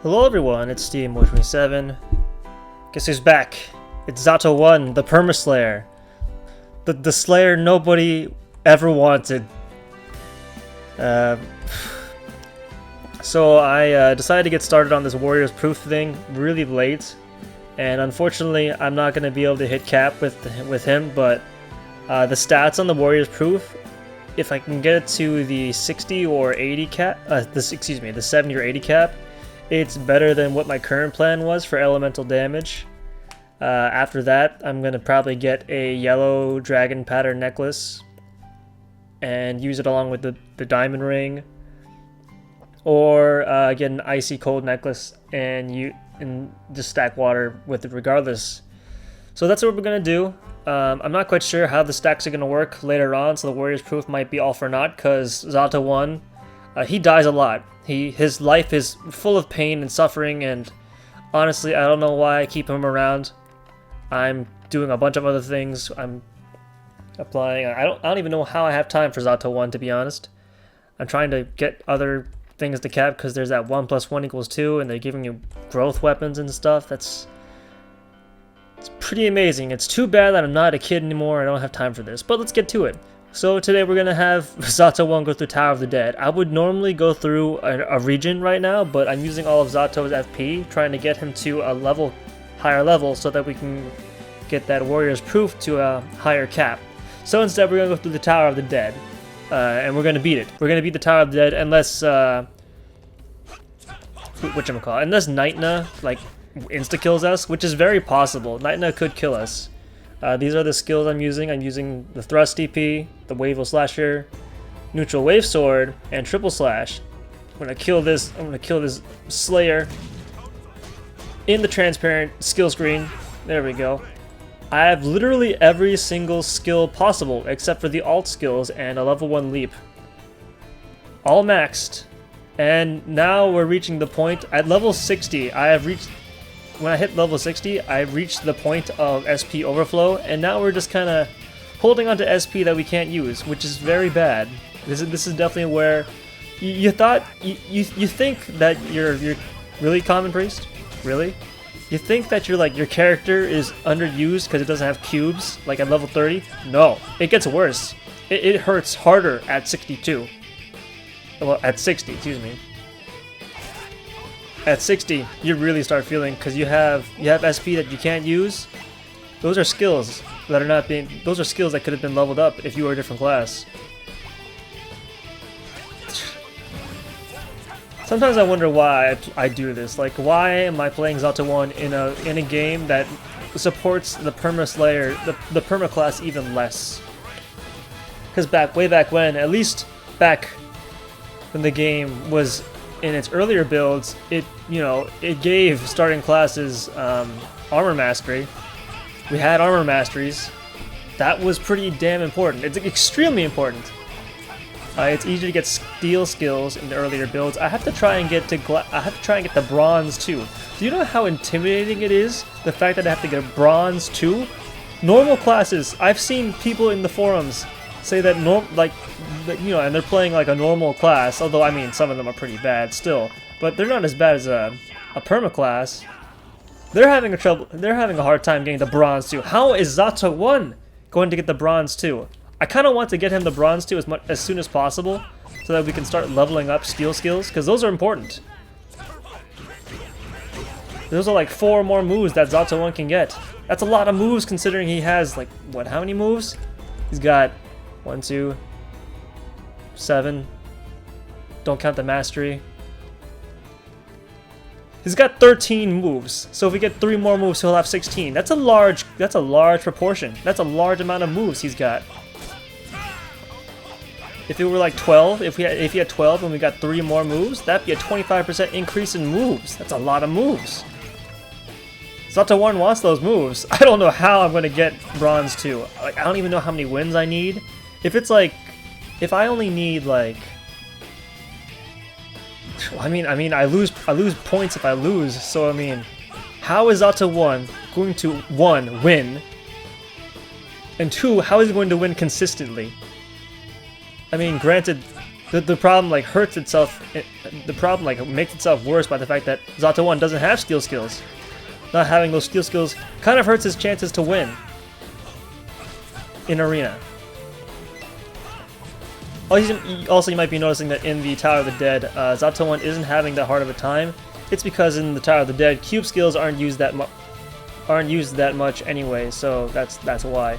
Hello everyone, it's Steve27. Guess who's back? It's ZatoOne, the Perma-Slayer. The Slayer nobody ever wanted. So I decided to get started on this Warriors Proof thing really late. And unfortunately, I'm not going to be able to hit cap with him, but the stats on the Warriors Proof, if I can get it to the 60 or 80 cap, the 70 or 80 cap, it's better than what my current plan was for elemental damage. After that, I'm going to probably get a yellow dragon pattern necklace and use it along with the diamond ring. Or get an icy cold necklace and just stack water with it regardless. So that's what we're going to do. I'm not quite sure how the stacks are going to work later on, so the Warriors Proof might be all for naught because ZatoOne, he dies a lot. His life is full of pain and suffering, and honestly, I don't know why I keep him around. I'm doing a bunch of other things. I'm applying. I don't even know how I have time for ZatoOne, to be honest. I'm trying to get other things to cap because there's that 1 + 1 = 2, and they're giving you growth weapons and stuff. It's pretty amazing. It's too bad that I'm not a kid anymore. I don't have time for this. But let's get to it. So today we're gonna have ZatoOne go through Tower of the Dead. I would normally go through a region right now, but I'm using all of Zato's FP, trying to get him to a higher level so that we can get that Warrior's Proof to a higher cap. So instead we're gonna go through the Tower of the Dead, and we're gonna beat it. We're gonna beat the Tower of the Dead unless unless Nightna like insta kills us, which is very possible. Nightna could kill us. These are the skills I'm using. I'm using the Thrust TP, the Wave Slasher, Neutral Wave Sword, and Triple Slash. I'm gonna kill this Slayer in the transparent skill screen. There we go. I have literally every single skill possible except for the alt skills and a level 1 leap. All maxed. And now we're reaching the point at level 60. When I hit level 60, I reached the point of SP overflow, and now we're just kind of holding on to SP that we can't use, which is very bad. This is definitely where you think that you're really Common Priest, really. You think that your character is underused because it doesn't have cubes, like at level 30. No, it gets worse. It hurts harder at 62. Well, at 60, excuse me. At 60, you really start feeling because you have SP that you can't use. Those are skills that are not being. Those are skills that could have been leveled up if you were a different class. Sometimes I wonder why I do this. Like, why am I playing ZatoOne in a game that supports the Perma-Slayer, the Perma class even less? Because way back when, at least back when the game was in its earlier builds, it gave starting classes armor mastery. We had armor masteries. That was pretty damn important. It's extremely important. It's easy to get steel skills in the earlier builds. I have to try and get the bronze too. Do you know how intimidating it is? The fact that I have to get bronze too. Normal classes. I've seen people in the forums say that and they're playing like a normal class, although I mean some of them are pretty bad still, but they're not as bad as a perma class. They're having a hard time getting the bronze too. How is ZatoOne going to get the bronze too? I kind of want to get him the bronze too as soon as possible so that we can start leveling up steel skills, because those are important. Those are like 4 more moves that ZatoOne can get. That's a lot of moves considering he has like how many moves? He's got 1, 2, 7. Don't count the mastery. He's got 13 moves. So if we get 3 more moves, he'll have 16. That's a large proportion. That's a large amount of moves he's got. If it were like 12, if he had 12 and we got 3 more moves, that'd be a 25% increase in moves. That's a lot of moves. ZatoOne wants those moves. I don't know how I'm going to get bronze 2. Like, I don't even know how many wins I need. If I only need like, I mean I lose points if I lose. So I mean, how is ZatoOne going to 1 win, and 2, how is he going to win consistently? I mean, granted, the problem like hurts itself. The problem like makes itself worse by the fact that ZatoOne doesn't have steal skills. Not having those steal skills kind of hurts his chances to win in arena. Also, you might be noticing that in the Tower of the Dead, ZatoOne isn't having that hard of a time. It's because in the Tower of the Dead, cube skills aren't used that much anyway. So that's why.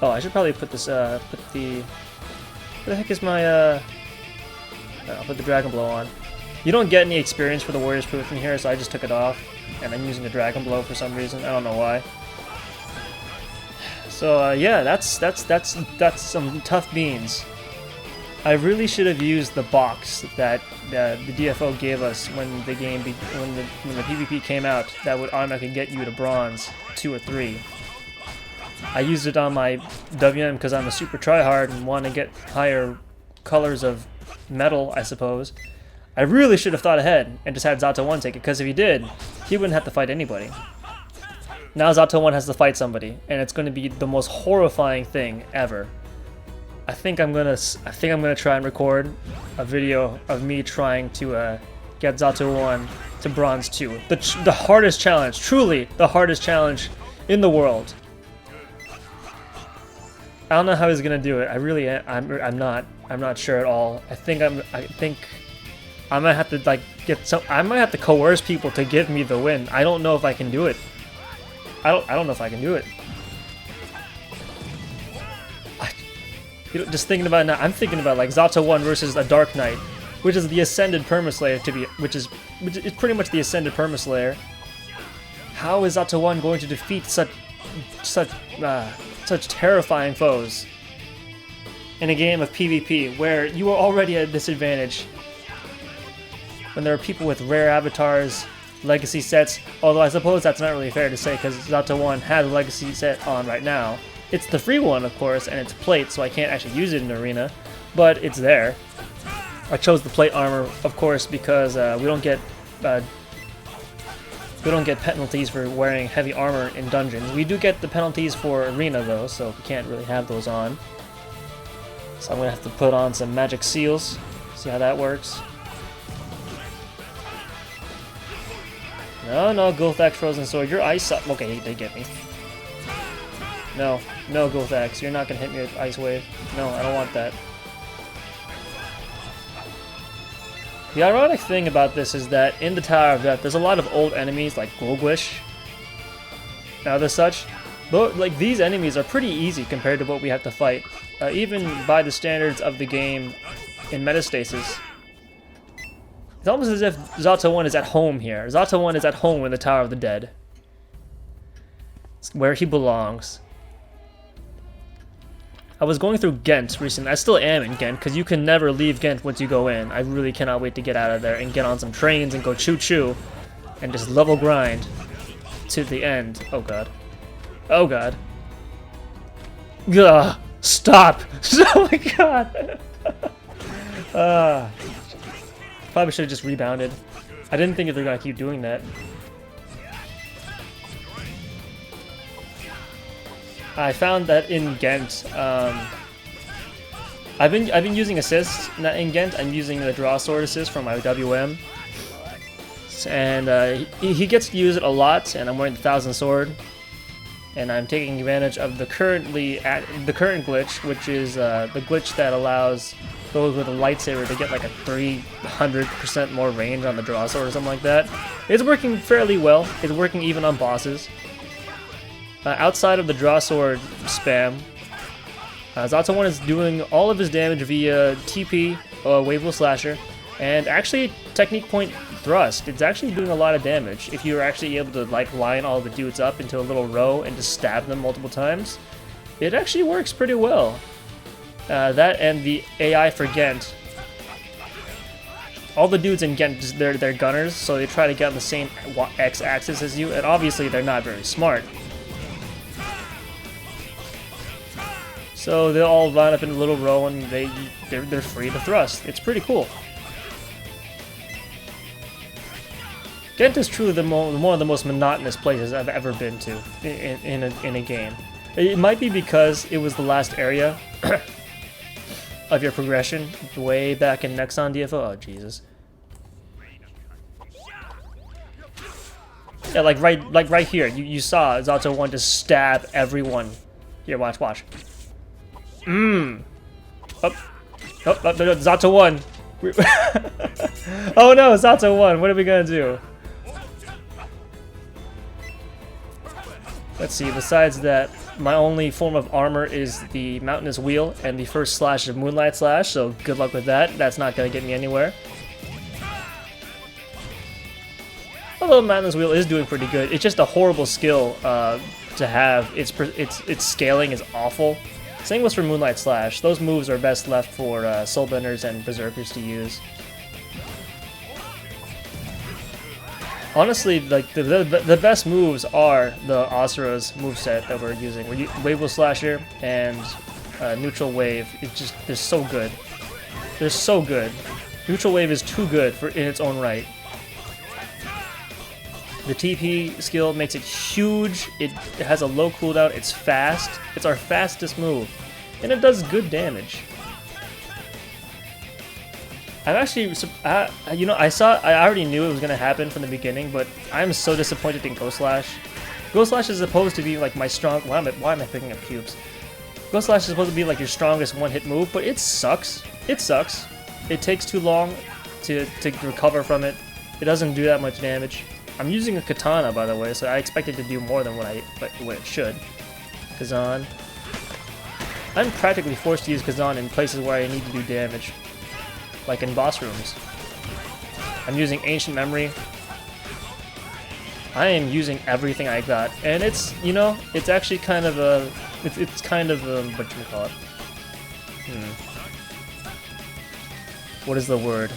Oh, I should probably put this. Put the. Where the heck is my? I'll put the Dragon Blow on. You don't get any experience for the Warrior's Proof in here, so I just took it off, and I'm using the Dragon Blow for some reason. I don't know why. So yeah, that's some tough beans. I really should have used the box that the DFO gave us when the PvP came out. That would automatically get you to bronze 2 or 3. I used it on my WM because I'm a super tryhard and want to get higher colors of metal, I suppose. I really should have thought ahead and just had ZatoOne take it, because if he did, he wouldn't have to fight anybody. Now ZatoOne has to fight somebody, and it's going to be the most horrifying thing ever. I think I'm gonna try and record a video of me trying to get ZatoOne to bronze 2. The hardest challenge, truly the hardest challenge in the world. I don't know how he's gonna do it. I really am. I'm not sure at all. I think I might have to like I might have to coerce people to give me the win. I don't know if I can do it. I don't know if I can do it. Just thinking about it now, I'm thinking about like ZatoOne versus a Dark Knight, which is the Ascended Perma-Slayer which is pretty much the Ascended Perma-Slayer. How is ZatoOne going to defeat such terrifying foes in a game of PvP where you are already at a disadvantage? When there are people with rare avatars, legacy sets, although I suppose that's not really fair to say because ZatoOne has a legacy set on right now. It's the free one, of course, and it's plate, so I can't actually use it in arena, but it's there. I chose the plate armor, of course, because we don't get penalties for wearing heavy armor in dungeons. We do get the penalties for arena, though, so we can't really have those on. So I'm gonna have to put on some magic seals, see how that works. No, Gulthax Frozen Sword, your ice up. Okay, they get me. No, Gulthax, you're not gonna hit me with Ice Wave. No, I don't want that. The ironic thing about this is that in the Tower of Death, there's a lot of old enemies like Glogwish and other such. But like these enemies are pretty easy compared to what we have to fight, even by the standards of the game in Metastasis. It's almost as if ZatoOne is at home here. ZatoOne is at home in the Tower of the Dead. It's where he belongs. I was going through Ghent recently. I still am in Ghent, because you can never leave Ghent once you go in. I really cannot wait to get out of there and get on some trains and go choo-choo and just level grind to the end. Oh god. Oh god. Ugh, stop! Oh my god! Probably should have just rebounded. I didn't think they were gonna keep doing that. I found that in Ghent, I've been using assists in Ghent. I'm using the draw sword assist from my WM, and he gets to use it a lot. And I'm wearing the 1000 sword, and I'm taking advantage of the current glitch, which is the glitch that allows those with a lightsaber to get like a 300% more range on the draw sword or something like that. It's working fairly well. It's working even on bosses. Outside of the draw sword spam, ZatoOne is doing all of his damage via TP, Waveful Slasher, and actually Technique Point Thrust. It's actually doing a lot of damage. If you're actually able to like line all the dudes up into a little row and just stab them multiple times, it actually works pretty well. That and the AI for Ghent. All the dudes in Ghent, they're gunners, so they try to get on the same x-axis as you, and obviously they're not very smart. So they'll all line up in a little row and they're free to thrust. It's pretty cool. Ghent is truly one of the most monotonous places I've ever been to in a game. It might be because it was the last area of your progression way back in Nexon DFO. Oh Jesus. Yeah, like right here. You saw ZatoOne just stab everyone. Here, watch. Up. No, ZatoOne. Oh no, ZatoOne. What are we gonna do? Let's see, besides that, my only form of armor is the Mountainous Wheel and the first slash of Moonlight Slash, so good luck with that. That's not going to get me anywhere. Although Mountainous Wheel is doing pretty good, it's just a horrible skill to have. Its scaling is awful. Same goes for Moonlight Slash. Those moves are best left for Soulbenders and Berserkers to use. Honestly, like the best moves are the Asura's moveset that we're using. Wave Slasher and Neutral Wave. They're so good. They're so good. Neutral Wave is too good in its own right. The TP skill makes it huge. It has a low cooldown. It's fast. It's our fastest move, and it does good damage. I'm actually, you know, I already knew it was gonna happen from the beginning, but I'm so disappointed in Ghost Slash. Ghost Slash is supposed to be like my strong. Why am I picking up cubes? Ghost Slash is supposed to be like your strongest one-hit move, but it sucks. It sucks. It takes too long to recover from it. It doesn't do that much damage. I'm using a katana, by the way, so I expect it to do more than what it should. Kazan. I'm practically forced to use Kazan in places where I need to do damage, like in boss rooms. I'm using Ancient Memory. I am using everything I got, and it's, you know, it's actually kind of a, it's kind of a, what do you call it? What is the word?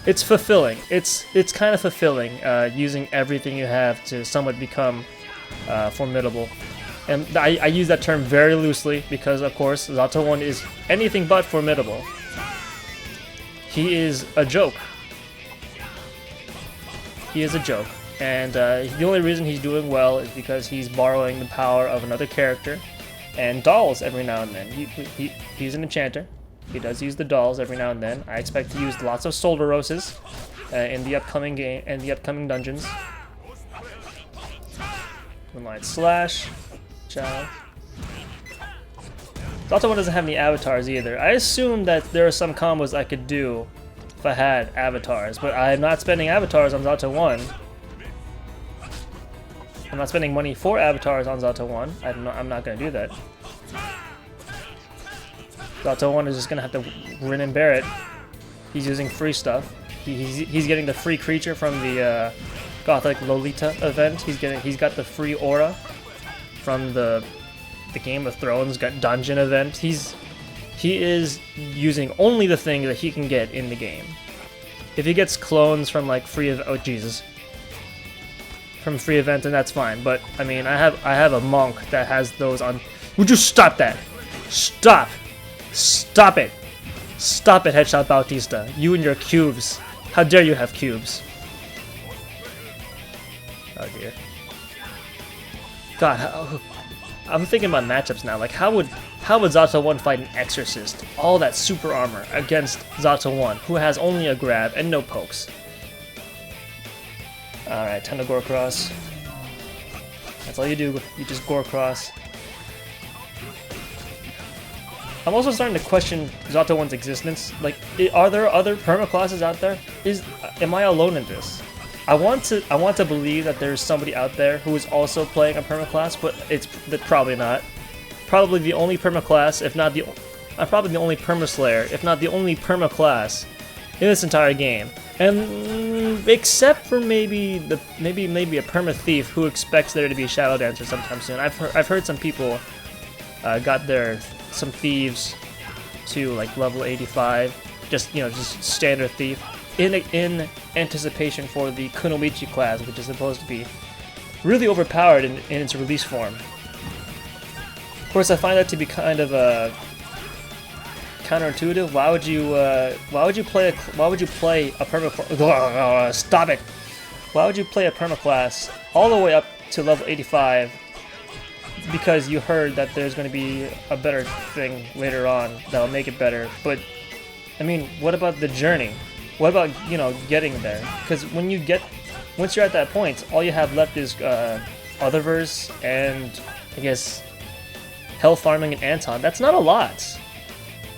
It's fulfilling. It's kind of fulfilling using everything you have to somewhat become formidable. And I use that term very loosely because, of course, ZatoOne is anything but formidable. He is a joke. He is a joke. And the only reason he's doing well is because he's borrowing the power of another character and dolls every now and then. He's an enchanter. He does use the dolls every now and then. I expect to use lots of Solderoses in the upcoming game and the upcoming dungeons. Moonlight Slash. Ciao. ZatoOne doesn't have any avatars either. I assume that there are some combos I could do if I had avatars, but I'm not spending avatars on ZatoOne. I'm not spending money for avatars on ZatoOne. I'm not going to do that. ZatoOne is just going to have to grin and bear it. He's using free stuff. He's getting the free creature from the Gothic Lolita event. He's got the free aura from the Game of Thrones dungeon event. He is using only the thing that he can get in the game. If he gets clones from like free from free event, then that's fine. But I mean, I have a monk that has those on. Would you stop that? Stop! Stop it! Stop it, Headshot Bautista. You and your cubes. How dare you have cubes? Oh dear. God, I'm thinking about matchups now. Like, how would ZatoOne fight an Exorcist? All that super armor against ZatoOne, who has only a grab and no pokes. Alright, time to gore cross. That's all you do. You just gore cross. I'm also starting to question ZatoOne's existence. Like, are there other perma-classes out there? Am I alone in this? I want to believe that there's somebody out there who is also playing a perma-class, but probably not. Probably the only perma-class, if not the, probably the only Perma-Slayer, if not the only perma-class in this entire game. And except for maybe a perma-thief who expects there to be a Shadow Dancer sometime soon. I've heard some people got some thieves to like level 85, just standard thief, in anticipation for the Kunoichi class, which is supposed to be really overpowered in its release form. Of course, I find that to be kind of counterintuitive. Why would you play a perma? Stop it! Why would you play a perma class all the way up to level 85 because you heard that there's going to be a better thing later on that'll make it better. But I mean, what about the journey? What about, you know, getting there? Because once you're at that point, all you have left is Otherverse and I guess Hell Farming and Anton. That's not a lot.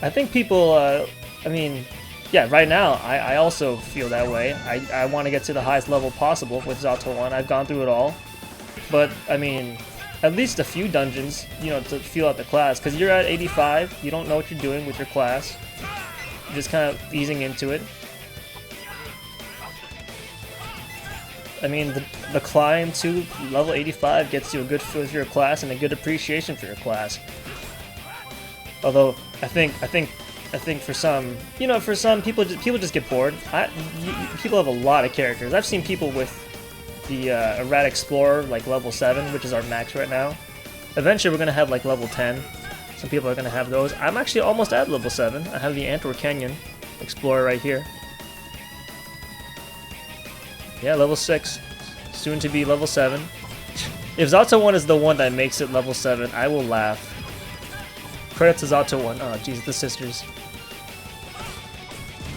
I think people, I mean, yeah, right now I also feel that way. I want to get to the highest level possible with ZatoOne. I've gone through it all. But, I mean, at least a few dungeons, you know, to feel out the class. Because you're at 85, you don't know what you're doing with your class. You're just kind of easing into it. I mean, the climb to level 85 gets you a good feel for your class and a good appreciation for your class. Although, I think for some, you know, for some people just get bored. People have a lot of characters. I've seen people with the Erratic Explorer, like level 7, which is our max right now. Eventually we're going to have like level 10. Some people are going to have those. I'm actually almost at level 7. I have the Antwerp Canyon Explorer right here. Yeah, level 6. Soon to be level 7. If ZatoOne is the one that makes it level 7, I will laugh. Credit to ZatoOne. Oh, jeez, the sisters.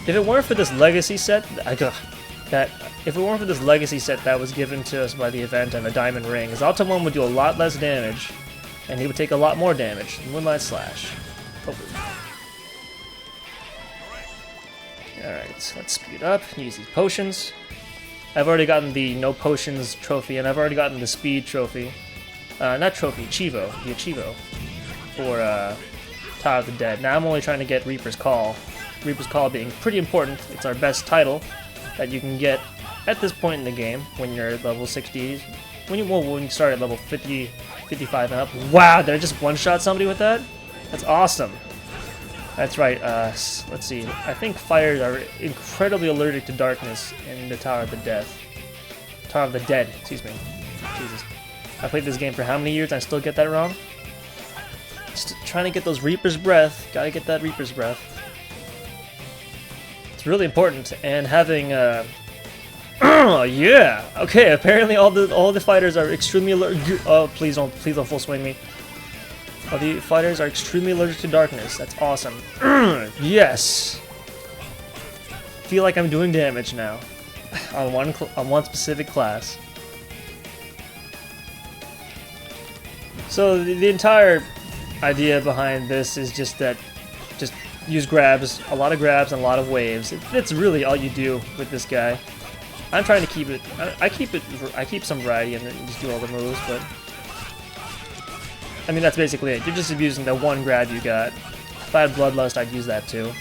If it weren't for this legacy set, if it weren't for this legacy set that was given to us by the event and the diamond ring, ZatoOne would do a lot less damage, and he would take a lot more damage. Moonlight Slash. Hopefully. Alright, let's speed up, use these potions. I've already gotten the no potions trophy, and I've already gotten the speed trophy. Not trophy, Chivo, the Chivo. For Tower of the Dead. Now I'm only trying to get Reaper's Call. Reaper's Call being pretty important. It's our best title that you can get at this point in the game when you're at level 60. When you start at level 50, 55 and up. Wow, did I just one-shot somebody with that? That's awesome. That's right, let's see. I think fires are incredibly allergic to darkness in the Tower of the Tower of the Dead, excuse me. Jesus. I played this game for how many years and I still get that wrong? Just trying to get those Reaper's Breath. Gotta get that Reaper's Breath. It's really important, and having oh yeah! Okay, apparently all the fighters are extremely allergic. Oh, please don't full swing me. All the fighters are extremely allergic to darkness. That's awesome. Yes. Feel like I'm doing damage now on one specific class. So the entire idea behind this is just use grabs, a lot of grabs and a lot of waves. It's really all you do with this guy. I'm trying to keep it. I keep some variety and just do all the moves, but I mean that's basically it. You're just abusing the one grab you got. If I had Bloodlust, I'd use that too.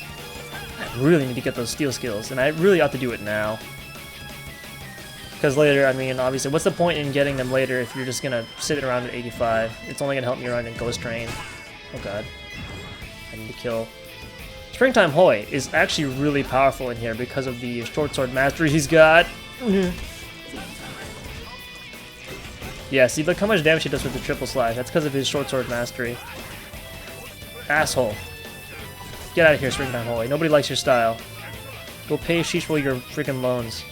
I really need to get those steel skills, and I really ought to do it now. Because later, I mean, obviously, what's the point in getting them later if you're just gonna sit around at 85? It's only gonna help me run in Ghost Train. Oh god. I need to kill. Springtime Hoy is actually really powerful in here because of the short sword mastery he's got. Yeah, see, look how much damage he does with the triple slash. That's because of his short sword mastery. Asshole. Get out of here, Springtime Hoy. Nobody likes your style. Go pay Sheesh your freaking loans.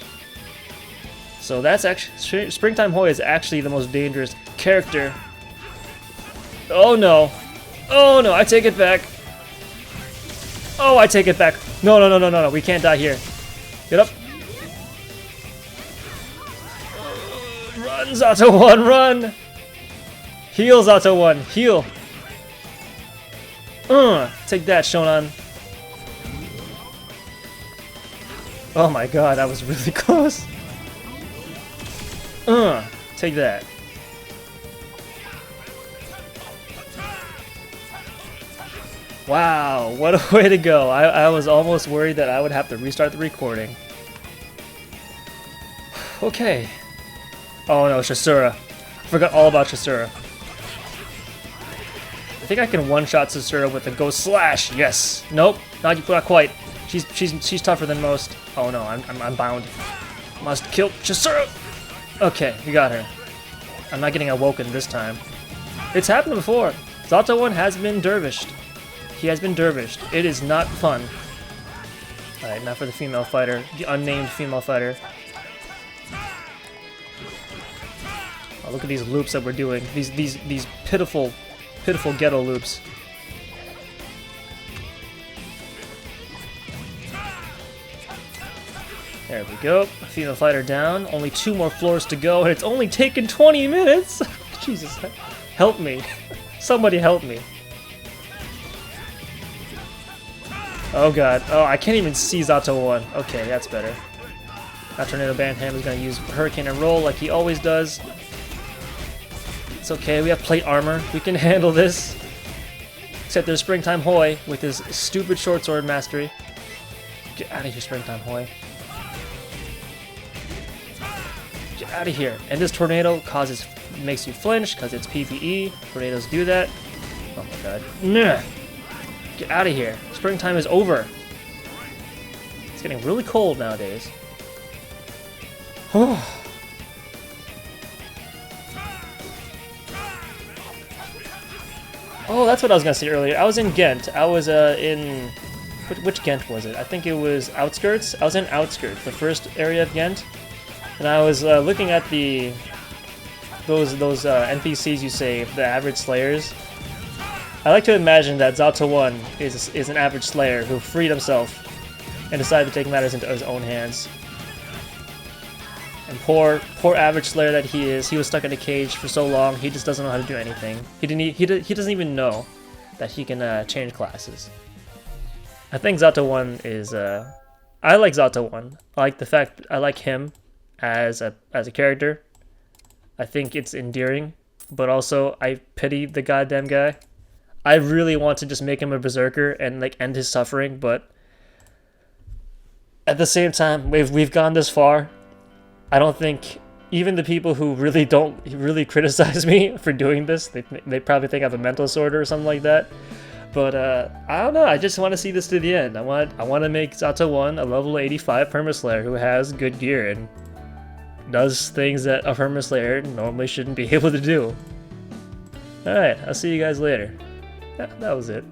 So that's actually... Springtime Hoy is actually the most dangerous character. Oh no. Oh no, I take it back. Oh, I take it back. No, no, no, no, no, no. We can't die here. Get up. Run, ZatoOne, run. Heal, ZatoOne, heal. Take that, Shonan. Oh my god, that was really close. Take that. Wow, what a way to go. I was almost worried that I would have to restart the recording. Okay. Oh no, Shasura. I forgot all about Shasura. I think I can one-shot Shasura with a Ghost Slash. Yes. Nope, not quite. She's tougher than most. Oh no, I'm bound. Must kill Shasura. Okay, we got her. I'm not getting awoken this time. It's happened before. ZatoOne has been dervished. He has been dervished. It is not fun. Alright, now for the female fighter. The unnamed female fighter. Oh, look at these loops that we're doing. These pitiful ghetto loops. There we go. Female fighter down. Only 2 more floors to go, and it's only taken 20 minutes! Jesus, help me. Somebody help me. Oh god. Oh, I can't even see ZatoOne. Okay, that's better. That Tornado Bantam is going to use Hurricane and Roll like he always does. It's okay, we have plate armor. We can handle this. Except there's Springtime Hoi with his stupid short sword mastery. Get out of here, Springtime Hoi. Get out of here. And this tornado makes you flinch because it's PvE. Tornadoes do that. Oh my god. Nah. Get out of here. Springtime is over. It's getting really cold nowadays. Oh, that's what I was gonna say earlier. I was in Ghent. I was in which Ghent was it? I think it was Outskirts. I was in Outskirts, the first area of Ghent, and I was looking at those NPCs you save, the average slayers. I like to imagine that ZatoOne is an average slayer who freed himself and decided to take matters into his own hands. And poor average slayer that he is, he was stuck in a cage for so long, he just doesn't know how to do anything. He doesn't even know that he can change classes. I think ZatoOne is I like ZatoOne. I like the fact I like him as a character. I think it's endearing, but also I pity the goddamn guy. I really want to just make him a berserker and like end his suffering, but at the same time, we've gone this far. I don't think even the people who really criticize me for doing this, they probably think I have a mental disorder or something like that. But I don't know. I just want to see this to the end. I want to make ZatoOne a level 85 Perma-Slayer who has good gear and does things that a Perma-Slayer normally shouldn't be able to do. All right, I'll see you guys later. That was it.